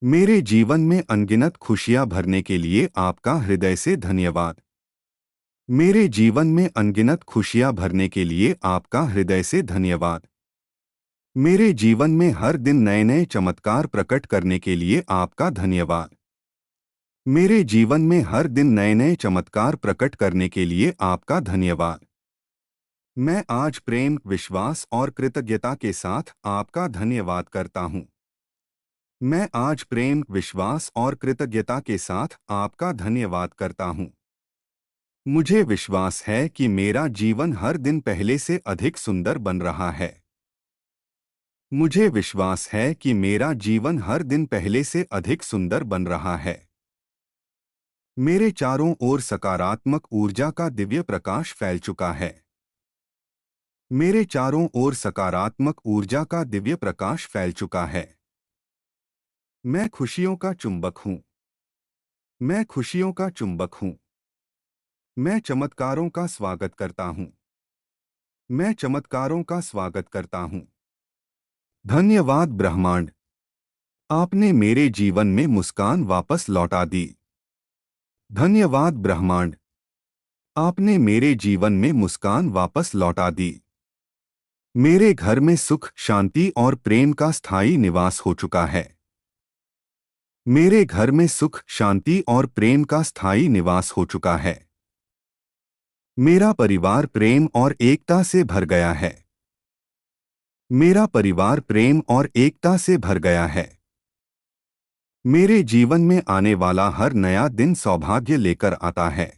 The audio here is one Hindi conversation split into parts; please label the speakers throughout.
Speaker 1: मेरे जीवन में अनगिनत खुशियां भरने के लिए आपका हृदय से धन्यवाद। मेरे जीवन में अनगिनत खुशियां भरने के लिए आपका हृदय से धन्यवाद। मेरे जीवन में हर दिन नए नए चमत्कार प्रकट करने के लिए आपका धन्यवाद। मेरे जीवन में हर दिन नए नए चमत्कार प्रकट करने के लिए आपका धन्यवाद। मैं आज प्रेम, विश्वास और कृतज्ञता के साथ आपका धन्यवाद करता हूँ। मैं आज प्रेम, विश्वास और कृतज्ञता के साथ आपका धन्यवाद करता हूँ। मुझे विश्वास है कि मेरा जीवन हर दिन पहले से अधिक सुंदर बन रहा है। मुझे विश्वास है कि मेरा जीवन हर दिन पहले से अधिक सुंदर बन रहा है। मेरे चारों ओर सकारात्मक ऊर्जा का दिव्य प्रकाश फैल चुका है। मेरे चारों ओर सकारात्मक ऊर्जा का दिव्य प्रकाश फैल चुका है। मैं खुशियों का चुंबक हूँ। मैं खुशियों का चुंबक हूँ। मैं चमत्कारों का स्वागत करता हूँ। मैं चमत्कारों का स्वागत करता हूँ। धन्यवाद ब्रह्मांड। आपने मेरे जीवन में मुस्कान वापस लौटा दी। धन्यवाद ब्रह्मांड। आपने मेरे जीवन में मुस्कान वापस लौटा दी। मेरे घर में सुख, शांति और प्रेम का स्थायी निवास हो चुका है। मेरे घर में सुख, शांति और प्रेम का स्थायी निवास हो चुका है। मेरा परिवार प्रेम और एकता से भर गया है। मेरा परिवार प्रेम और एकता से भर गया है। मेरे जीवन में आने वाला हर नया दिन सौभाग्य लेकर आता है।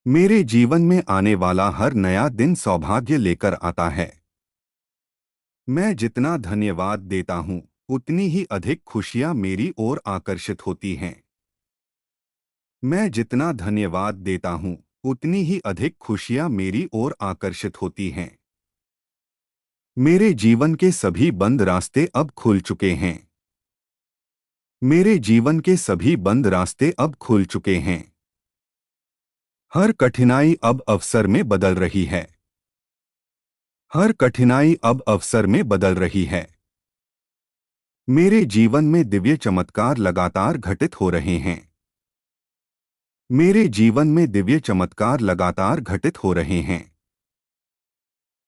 Speaker 1: मेरे जीवन में आने वाला हर नया दिन सौभाग्य लेकर आता है। मैं जितना धन्यवाद देता हूँ, उतनी ही अधिक खुशियाँ मेरी ओर आकर्षित होती हैं। मैं जितना धन्यवाद देता हूँ, उतनी ही अधिक खुशियाँ मेरी ओर आकर्षित होती हैं। मेरे जीवन के सभी बंद रास्ते अब खुल चुके हैं। मेरे जीवन के सभी बंद रास्ते अब खुल चुके हैं। हर कठिनाई अब अवसर में बदल रही है। हर कठिनाई अब अवसर में बदल रही है। मेरे जीवन में दिव्य चमत्कार लगातार घटित हो रहे हैं। मेरे जीवन में दिव्य चमत्कार लगातार घटित हो रहे हैं।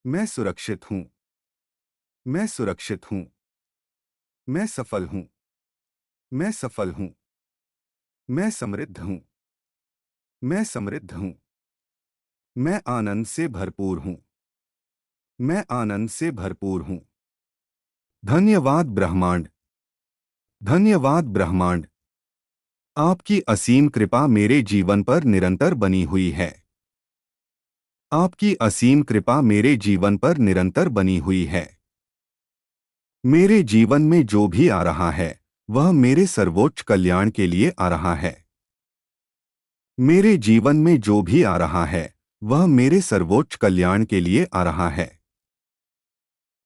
Speaker 1: मैं सुरक्षित हूँ। मैं सुरक्षित हूँ। मैं सफल हूँ। मैं सफल हूँ। मैं समृद्ध हूँ। मैं समृद्ध हूँ। मैं आनंद से भरपूर हूँ। मैं आनंद से भरपूर हूँ। धन्यवाद ब्रह्मांड। धन्यवाद ब्रह्मांड। आपकी असीम कृपा मेरे जीवन पर निरंतर बनी हुई है। आपकी असीम कृपा मेरे जीवन पर निरंतर बनी हुई है। मेरे जीवन में जो भी आ रहा है, वह मेरे सर्वोच्च कल्याण के लिए आ रहा है। मेरे जीवन में जो भी आ रहा है, वह मेरे सर्वोच्च कल्याण के लिए आ रहा है।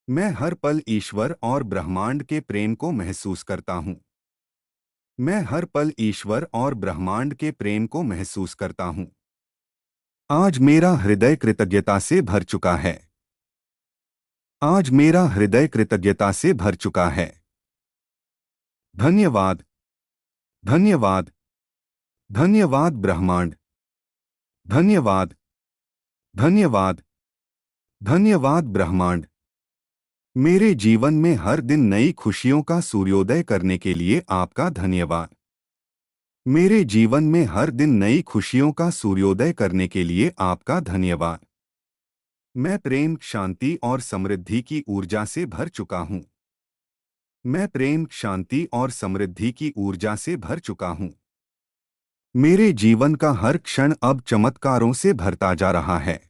Speaker 1: मैं हर पल ईश्वर और ब्रह्मांड के प्रेम को महसूस करता हूँ। मैं हर पल ईश्वर और ब्रह्मांड के प्रेम को महसूस करता हूँ। आज मेरा हृदय कृतज्ञता से भर चुका है। आज मेरा हृदय कृतज्ञता से भर चुका है। धन्यवाद। धन्यवाद। धन्यवाद ब्रह्मांड। धन्यवाद। धन्यवाद। धन्यवाद ब्रह्मांड। मेरे जीवन में हर दिन नई खुशियों का सूर्योदय करने के लिए आपका धन्यवाद। मेरे जीवन में हर दिन नई खुशियों का सूर्योदय करने के लिए आपका धन्यवाद। मैं प्रेम, शांति और समृद्धि की ऊर्जा से भर चुका हूँ। मैं प्रेम, शांति और समृद्धि की ऊर्जा से भर चुका हूँ। मेरे जीवन का हर क्षण अब चमत्कारों से भरता जा रहा है।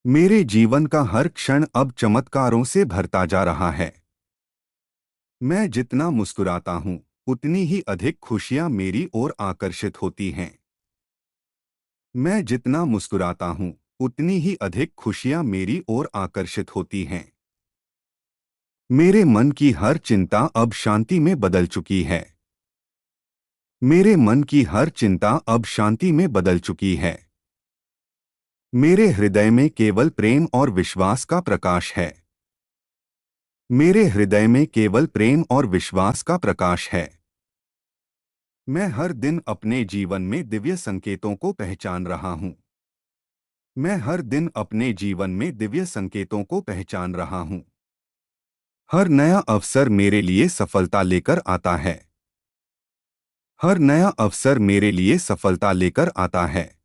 Speaker 1: मेरे जीवन का हर क्षण अब चमत्कारों से भरता जा रहा है। मैं जितना मुस्कुराता हूँ, उतनी ही अधिक खुशियाँ मेरी ओर आकर्षित होती हैं। मैं जितना मुस्कुराता हूँ, उतनी ही अधिक खुशियाँ मेरी ओर आकर्षित होती हैं। मेरे मन की हर चिंता अब शांति में बदल चुकी है। मेरे मन की हर चिंता अब शांति में बदल चुकी है। मेरे हृदय में केवल प्रेम और विश्वास का प्रकाश है। मेरे हृदय में केवल प्रेम और विश्वास का प्रकाश है। मैं हर दिन अपने जीवन में दिव्य संकेतों को पहचान रहा हूँ। मैं हर दिन अपने जीवन में दिव्य संकेतों को पहचान रहा हूँ। हर नया अवसर मेरे लिए सफलता लेकर आता है। हर नया अवसर मेरे लिए सफलता लेकर आता है।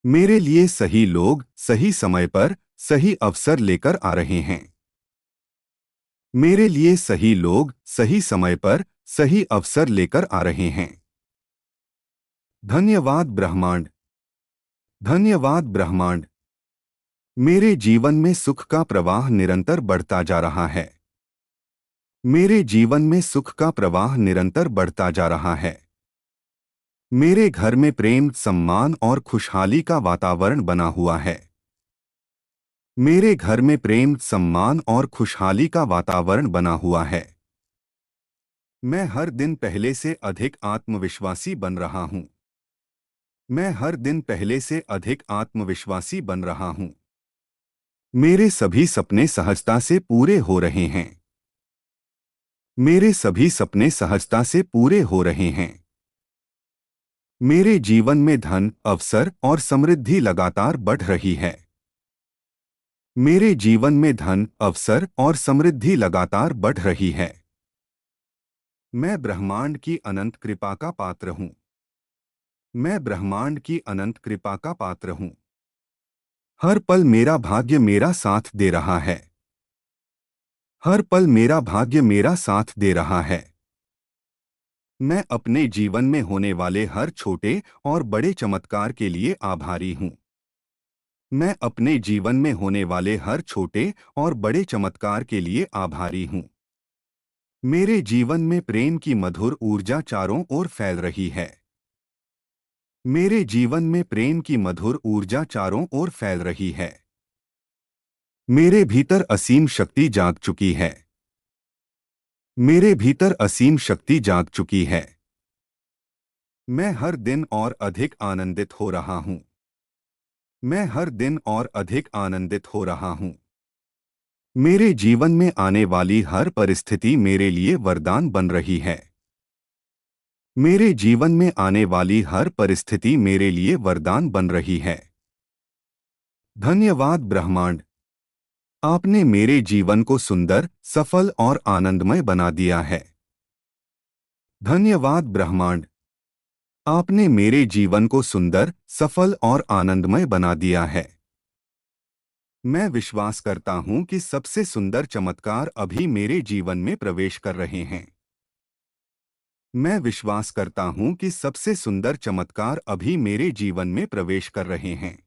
Speaker 1: मेरे लिए सही लोग सही समय पर सही अवसर लेकर आ रहे हैं। मेरे लिए सही लोग सही समय पर सही अवसर लेकर आ रहे हैं। धन्यवाद ब्रह्मांड। धन्यवाद ब्रह्मांड। मेरे जीवन में सुख का प्रवाह निरंतर बढ़ता जा रहा है। मेरे जीवन में सुख का प्रवाह निरंतर बढ़ता जा रहा है। मेरे घर में प्रेम, सम्मान और खुशहाली का वातावरण बना हुआ है। मेरे घर में प्रेम, सम्मान और खुशहाली का वातावरण बना हुआ है। मैं हर दिन पहले से अधिक आत्मविश्वासी बन रहा हूं। मैं हर दिन पहले से अधिक आत्मविश्वासी बन रहा हूं। मेरे सभी सपने सहजता से पूरे हो रहे हैं। मेरे सभी सपने सहजता से पूरे हो रहे हैं। मेरे जीवन में धन, अवसर और समृद्धि लगातार बढ़ रही है। मेरे जीवन में धन, अवसर और समृद्धि लगातार बढ़ रही है। मैं ब्रह्मांड की अनंत कृपा का पात्र हूं। मैं ब्रह्मांड की अनंत कृपा का पात्र हूं। हर पल मेरा भाग्य मेरा साथ दे रहा है। हर पल मेरा भाग्य मेरा साथ दे रहा है। मैं अपने जीवन में होने वाले हर छोटे और बड़े चमत्कार के लिए आभारी हूं। मैं अपने जीवन में होने वाले हर छोटे और बड़े चमत्कार के लिए आभारी हूं। मेरे जीवन में प्रेम की मधुर ऊर्जा चारों ओर फैल रही है। मेरे जीवन में प्रेम की मधुर ऊर्जा चारों ओर फैल रही है। मेरे भीतर असीम शक्ति जाग चुकी है। मेरे भीतर असीम शक्ति जाग चुकी है। मैं हर दिन और अधिक आनंदित हो रहा हूं। मैं हर दिन और अधिक आनंदित हो रहा हूं। मेरे जीवन में आने वाली हर परिस्थिति मेरे लिए वरदान बन रही है। मेरे जीवन में आने वाली हर परिस्थिति मेरे लिए वरदान बन रही है। धन्यवाद ब्रह्मांड। आपने मेरे जीवन को सुंदर, सफल और आनंदमय बना दिया है। धन्यवाद ब्रह्मांड। आपने मेरे जीवन को सुंदर, सफल और आनंदमय बना दिया है। मैं विश्वास करता हूं कि सबसे सुंदर चमत्कार अभी मेरे जीवन में प्रवेश कर रहे हैं। मैं विश्वास करता हूं कि सबसे सुंदर चमत्कार अभी मेरे जीवन में प्रवेश कर रहे हैं।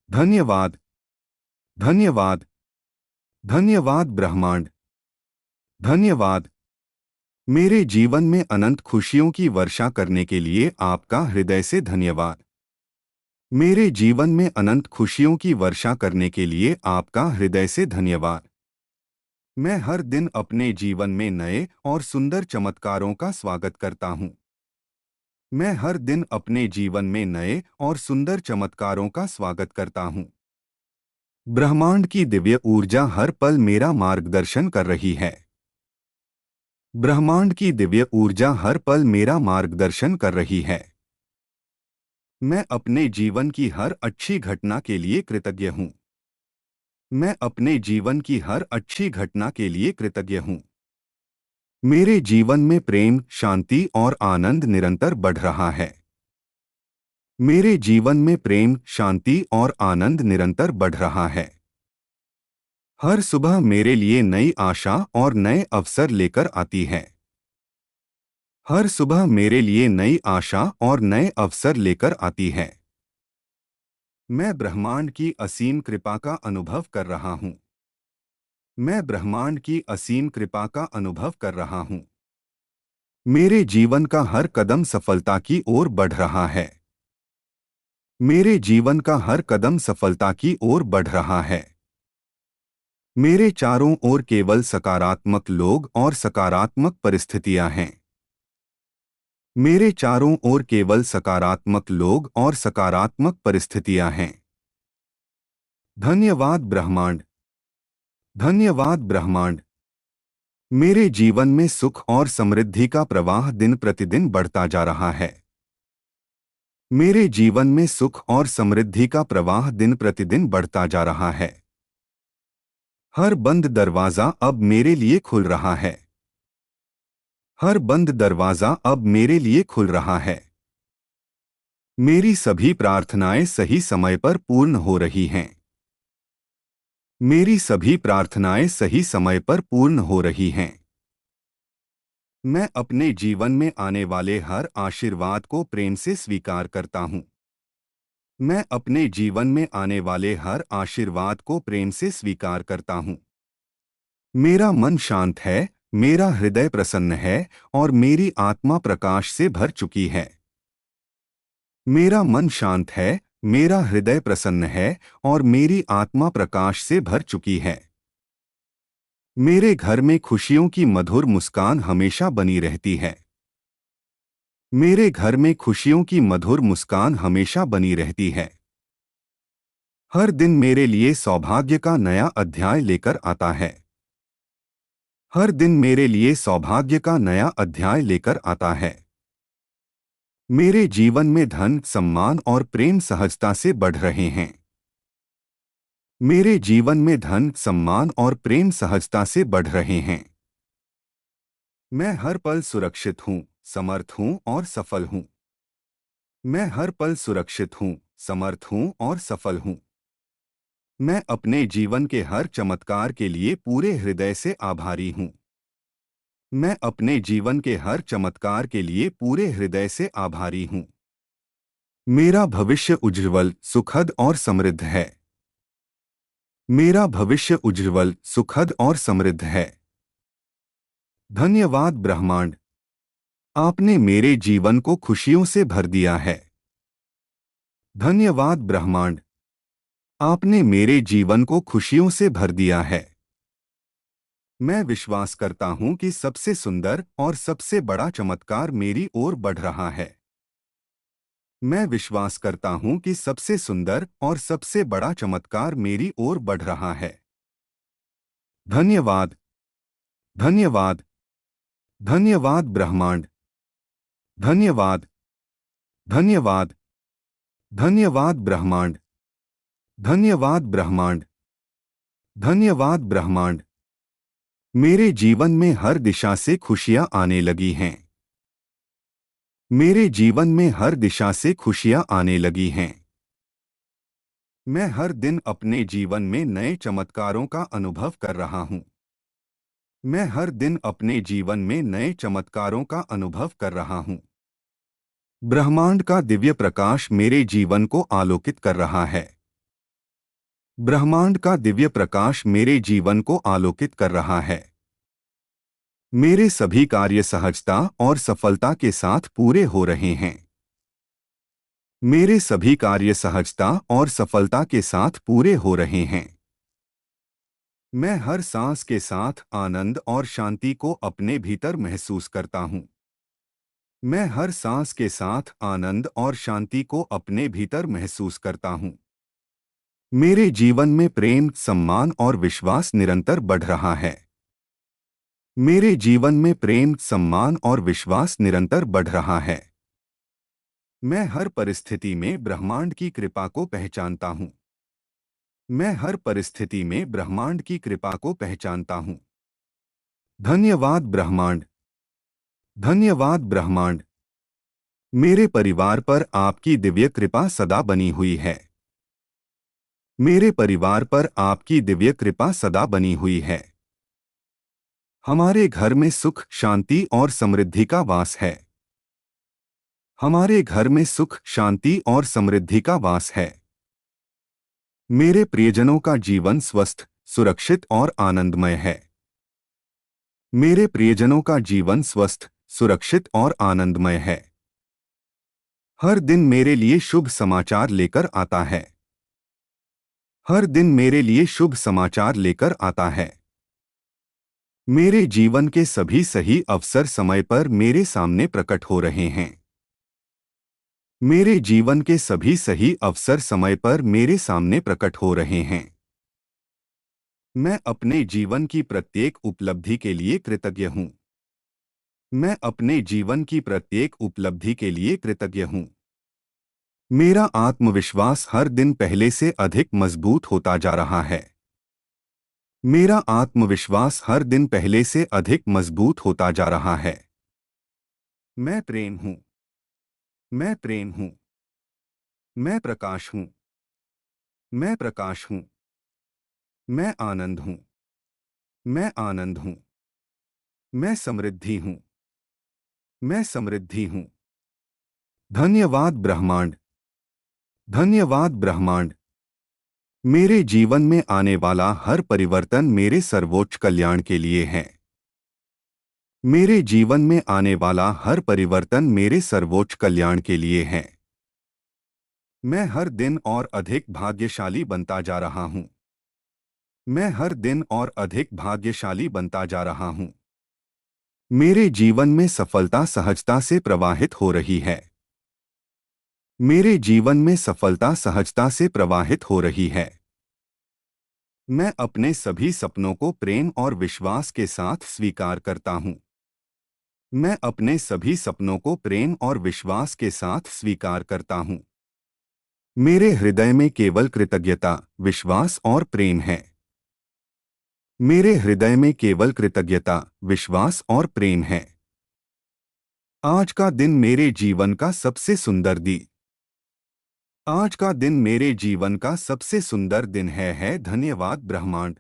Speaker 1: धन्यवाद। धन्यवाद। धन्यवाद ब्रह्मांड। धन्यवाद। मेरे जीवन में अनंत खुशियों की वर्षा करने के लिए आपका हृदय से धन्यवाद। मेरे जीवन में अनंत खुशियों की वर्षा करने के लिए आपका हृदय से धन्यवाद। मैं हर दिन अपने जीवन में नए और सुंदर चमत्कारों का स्वागत करता हूं। मैं हर दिन अपने जीवन में नए और सुंदर चमत्कारों का स्वागत करता हूं। ब्रह्मांड की दिव्य ऊर्जा हर पल मेरा मार्गदर्शन कर रही है। ब्रह्मांड की दिव्य ऊर्जा हर पल मेरा मार्गदर्शन कर रही है। मैं अपने जीवन की हर अच्छी घटना के लिए कृतज्ञ हूं। मैं अपने जीवन की हर अच्छी घटना के लिए कृतज्ञ हूं। मेरे जीवन में प्रेम, शांति और आनंद निरंतर बढ़ रहा है। मेरे जीवन में प्रेम, शांति और आनंद निरंतर बढ़ रहा है। हर सुबह मेरे लिए नई आशा और नए अवसर लेकर आती है। हर सुबह मेरे लिए नई आशा और नए अवसर लेकर आती है। मैं ब्रह्मांड की असीम कृपा का अनुभव कर रहा हूं। मैं ब्रह्मांड की असीम कृपा का अनुभव कर रहा हूं। मेरे जीवन का हर कदम सफलता की ओर बढ़ रहा है। मेरे जीवन का हर कदम सफलता की ओर बढ़ रहा है। मेरे चारों ओर केवल सकारात्मक लोग और सकारात्मक परिस्थितियां हैं। मेरे चारों ओर केवल सकारात्मक लोग और सकारात्मक परिस्थितियां हैं। धन्यवाद ब्रह्मांड। धन्यवाद ब्रह्मांड। मेरे जीवन में सुख और समृद्धि का प्रवाह दिन प्रतिदिन बढ़ता जा रहा है। मेरे जीवन में सुख और समृद्धि का प्रवाह दिन प्रतिदिन बढ़ता जा रहा है। हर बंद दरवाजा अब मेरे लिए खुल रहा है। हर बंद दरवाजा अब मेरे लिए खुल रहा है। मेरी सभी प्रार्थनाएं सही समय पर पूर्ण हो रही हैं। मेरी सभी प्रार्थनाएं सही समय पर पूर्ण हो रही हैं। मैं अपने जीवन में आने वाले हर आशीर्वाद को प्रेम से स्वीकार करता हूँ। मैं अपने जीवन में आने वाले हर आशीर्वाद को प्रेम से स्वीकार करता हूँ। मेरा मन शांत है, मेरा हृदय प्रसन्न है और मेरी आत्मा प्रकाश से भर चुकी है। मेरा मन शांत है, मेरा हृदय प्रसन्न है और मेरी आत्मा प्रकाश से भर चुकी है। मेरे घर में खुशियों की मधुर मुस्कान हमेशा बनी रहती है। मेरे घर में खुशियों की मधुर मुस्कान हमेशा बनी रहती है। हर दिन मेरे लिए सौभाग्य का नया अध्याय लेकर आता है। हर दिन मेरे लिए सौभाग्य का नया अध्याय लेकर आता है। मेरे जीवन में धन, सम्मान और प्रेम सहजता से बढ़ रहे हैं। मेरे जीवन में धन, सम्मान और प्रेम सहजता से बढ़ रहे हैं। मैं हर पल सुरक्षित हूँ, समर्थ हूँ और सफल हूँ। मैं हर पल सुरक्षित हूँ, समर्थ हूँ और सफल हूँ। मैं अपने जीवन के हर चमत्कार के लिए पूरे हृदय से आभारी हूँ। मैं अपने जीवन के हर चमत्कार के लिए पूरे हृदय से आभारी हूँ। मेरा भविष्य उज्ज्वल, सुखद और समृद्ध है। मेरा भविष्य उज्ज्वल, सुखद और समृद्ध है। धन्यवाद ब्रह्मांड। आपने मेरे जीवन को खुशियों से भर दिया है। धन्यवाद ब्रह्मांड। आपने मेरे जीवन को खुशियों से भर दिया है। मैं विश्वास करता हूं कि सबसे सुंदर और सबसे बड़ा चमत्कार मेरी ओर बढ़ रहा है। मैं विश्वास करता हूं कि सबसे सुंदर और सबसे बड़ा चमत्कार मेरी ओर बढ़ रहा है। धन्यवाद। धन्यवाद। धन्यवाद ब्रह्मांड। धन्यवाद। धन्यवाद। धन्यवाद ब्रह्मांड। धन्यवाद ब्रह्मांड। धन्यवाद ब्रह्मांड। मेरे जीवन में हर दिशा से खुशियां आने लगी हैं। मेरे जीवन में हर दिशा से खुशियां आने लगी हैं। मैं हर दिन अपने जीवन में नए चमत्कारों का अनुभव कर रहा हूं। मैं हर दिन अपने जीवन में नए चमत्कारों का अनुभव कर रहा हूं। ब्रह्मांड का दिव्य प्रकाश मेरे जीवन को आलोकित कर रहा है। ब्रह्मांड का दिव्य प्रकाश मेरे जीवन को आलोकित कर रहा है। मेरे सभी कार्य सहजता और सफलता के साथ पूरे हो रहे हैं। मेरे सभी कार्य सहजता और सफलता के साथ पूरे हो रहे हैं। मैं हर सांस के साथ आनंद और शांति को अपने भीतर महसूस करता हूँ। मैं हर सांस के साथ आनंद और शांति को अपने भीतर महसूस करता हूँ। मेरे जीवन में प्रेम, सम्मान और विश्वास निरंतर बढ़ रहा है। मेरे जीवन में प्रेम, सम्मान और विश्वास निरंतर बढ़ रहा है। मैं हर परिस्थिति में ब्रह्मांड की कृपा को पहचानता हूँ। मैं हर परिस्थिति में ब्रह्मांड की कृपा को पहचानता हूँ। धन्यवाद ब्रह्मांड। धन्यवाद ब्रह्मांड। मेरे परिवार पर आपकी दिव्य कृपा सदा बनी हुई है। मेरे परिवार पर आपकी दिव्य कृपा सदा बनी हुई है। हमारे घर में सुख, शांति और समृद्धि का वास है। हमारे घर में सुख, शांति और समृद्धि का वास है। मेरे प्रियजनों का जीवन स्वस्थ, सुरक्षित और आनंदमय है। मेरे प्रियजनों का जीवन स्वस्थ, सुरक्षित और आनंदमय है। हर दिन मेरे लिए शुभ समाचार लेकर आता है। हर दिन मेरे लिए शुभ समाचार लेकर आता है। मेरे जीवन के सभी सही अवसर समय पर मेरे सामने प्रकट हो रहे हैं। मेरे जीवन के सभी सही अवसर समय पर मेरे सामने प्रकट हो रहे हैं। मैं अपने जीवन की प्रत्येक उपलब्धि के लिए कृतज्ञ हूँ। मैं अपने जीवन की प्रत्येक उपलब्धि के लिए कृतज्ञ हूँ। मेरा आत्मविश्वास हर दिन पहले से अधिक मजबूत होता जा रहा है। मेरा आत्मविश्वास हर दिन पहले से अधिक मजबूत होता जा रहा है। मैं प्रेम हूँ। मैं प्रेम हूँ। मैं प्रकाश हूँ। मैं प्रकाश हूँ। मैं आनंद हूँ। मैं आनंद हूँ। मैं समृद्धि हूँ। मैं समृद्धि हूँ। धन्यवाद ब्रह्मांड। धन्यवाद ब्रह्मांड। मेरे जीवन में आने वाला हर परिवर्तन मेरे सर्वोच्च कल्याण के लिए है। मेरे जीवन में आने वाला हर परिवर्तन मेरे सर्वोच्च कल्याण के लिए है। मैं हर दिन और अधिक भाग्यशाली बनता जा रहा हूँ। मैं हर दिन और अधिक भाग्यशाली बनता जा रहा हूँ। मेरे जीवन में सफलता सहजता से प्रवाहित हो रही है। मेरे जीवन में सफलता सहजता से प्रवाहित हो रही है। मैं अपने सभी सपनों को प्रेम और विश्वास के साथ स्वीकार करता हूँ। मैं अपने सभी सपनों को प्रेम और विश्वास के साथ स्वीकार करता हूँ। मेरे हृदय में केवल कृतज्ञता, विश्वास और प्रेम है। मेरे हृदय में केवल कृतज्ञता, विश्वास और प्रेम है। आज का दिन मेरे जीवन का सबसे सुंदर दिन। आज का दिन मेरे जीवन का सबसे सुंदर दिन है। धन्यवाद ब्रह्मांड।